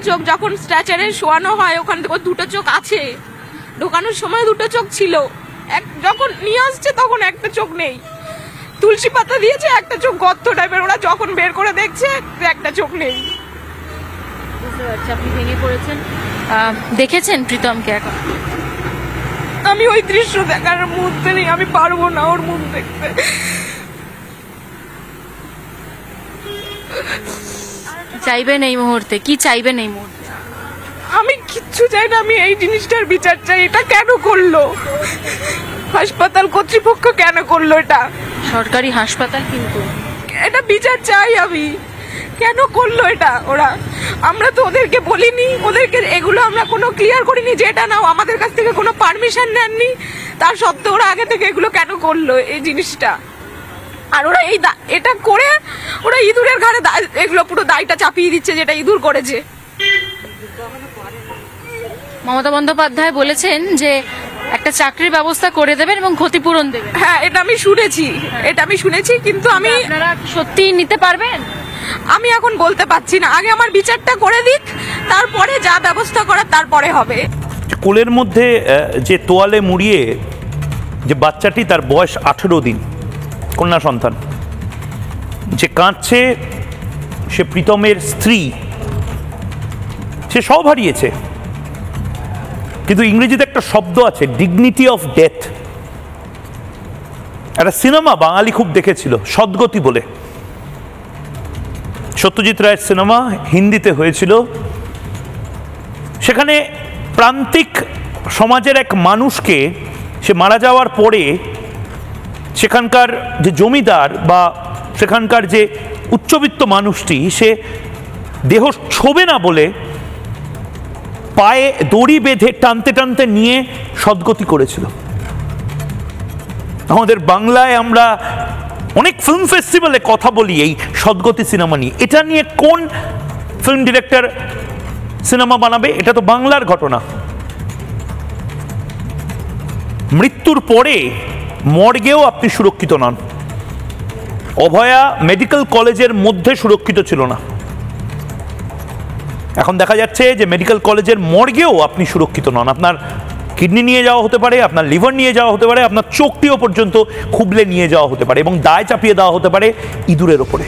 চোখ, যখন স্ট্রেচারে শোয়ানো হয় ওখানে দুটো চোখ আছে, ঢোকানোর সময় দুটো চোখ ছিল, যখন নিয়ে আসছে তখন একটা চোখ নেই, তুলসী পাতা দিয়েছে, একটা চোখ গর্ত টাইপের, ওরা যখন বের করে দেখছে একটা চোখ নেই। বুঝতে পারছি আপনি ভেঙে পড়েছেন। দেখেছেন প্রীতমকে? এখন আমি ওই দৃশ্য দেখার মুহূর্তে নেই, আমি পারবো না ওর মুখ দেখতে। চাইবেন এই মুহূর্তে? কি চাইবেন এই মুহূর্তে? আমি কিচ্ছু চাই না, আমি এই জিনিসটার বিচার চাই। এটা কেন করলো হাসপাতাল কর্তৃপক্ষ, কেন করলো এটা? সরকারি হাসপাতাল, কিন্তু এটা বিচার চাই আমি। কেন করলো এটা ওরা? আমরা তো ওদেরকে বলিনি, ওদেরকে এগুলো আমরা কোনো ক্লিয়ার করিনি যে এটা নাও, আমাদের কাছ থেকে কোনো পারমিশন নেননি, তার সত্ত্বেও ওরা আগে থেকে এগুলো কেন করলো এই জিনিসটা? আর ওরা এটা করে ওরা ইঁদুরের ঘাড়ে এগুলো পুরো দায়টা চাপিয়ে দিচ্ছে যেটা ইঁদুর করেছে। মমতা বন্দ্যোপাধ্যায় বলেছেন যে একটা চাকরির ব্যবস্থা করে দেবেন এবং ক্ষতিপূরণ দেবেন। হ্যাঁ, এটা আমি শুনেছি, কিন্তু আপনারা সত্যি নিতে পারবেন? আমি এখন বলতে পারছি না, আগে আমার বিচারটা করে দিক, তারপরে যা ব্যবস্থা করার তারপরে হবে। কোলের মধ্যে যে তোয়ালে মুড়িয়ে যে বাচ্চাটি, তার বয়স 18 দিন, কন্যা সন্তান, যে কাঁদছে, সে প্রীতমের স্ত্রী, সে সব হারিয়েছে। কিন্তু ইংরেজিতে একটা শব্দ আছে, ডিগনিটি অফ ডেথ। একটা সিনেমা বাঙালি খুব দেখেছিল, সদ্গতি বলে, সত্যজিৎ রায়ের সিনেমা, হিন্দিতে হয়েছিল। সেখানে প্রান্তিক সমাজের এক মানুষকে, সে মারা যাওয়ার পরে সেখানকার যে জমিদার বা সেখানকার যে উচ্চবিত্ত মানুষটি, সে দেহ ছোবে না বলে পায়ে দড়ি বেঁধে টানতে টানতে নিয়ে সদ্গতি করেছিল। আমাদের বাংলায় আমরা অনেক ফিল্ম ফেস্টিভ্যালে কথা বলি এই সদ্গতি সিনেমা নিয়ে। এটা নিয়ে কোন ফিল্ম ডিরেক্টর সিনেমা বানাবে? এটা তো বাংলার ঘটনা। মৃত্যুর পরে মর্গেও আপনি সুরক্ষিত নন। অভয়া মেডিকেল কলেজের মধ্যে সুরক্ষিত ছিল না, এখন দেখা যাচ্ছে যে মেডিকেল কলেজের মর্গেও আপনি সুরক্ষিত নন। আপনার কিডনি নিয়ে যাওয়া হতে পারে, আপনার লিভার নিয়ে যাওয়া হতে পারে, আপনার চোখটিও পর্যন্ত খুবলে নিয়ে যাওয়া হতে পারে, এবং দায় চাপিয়ে দেওয়া হতে পারে ইঁদুরের ওপরে।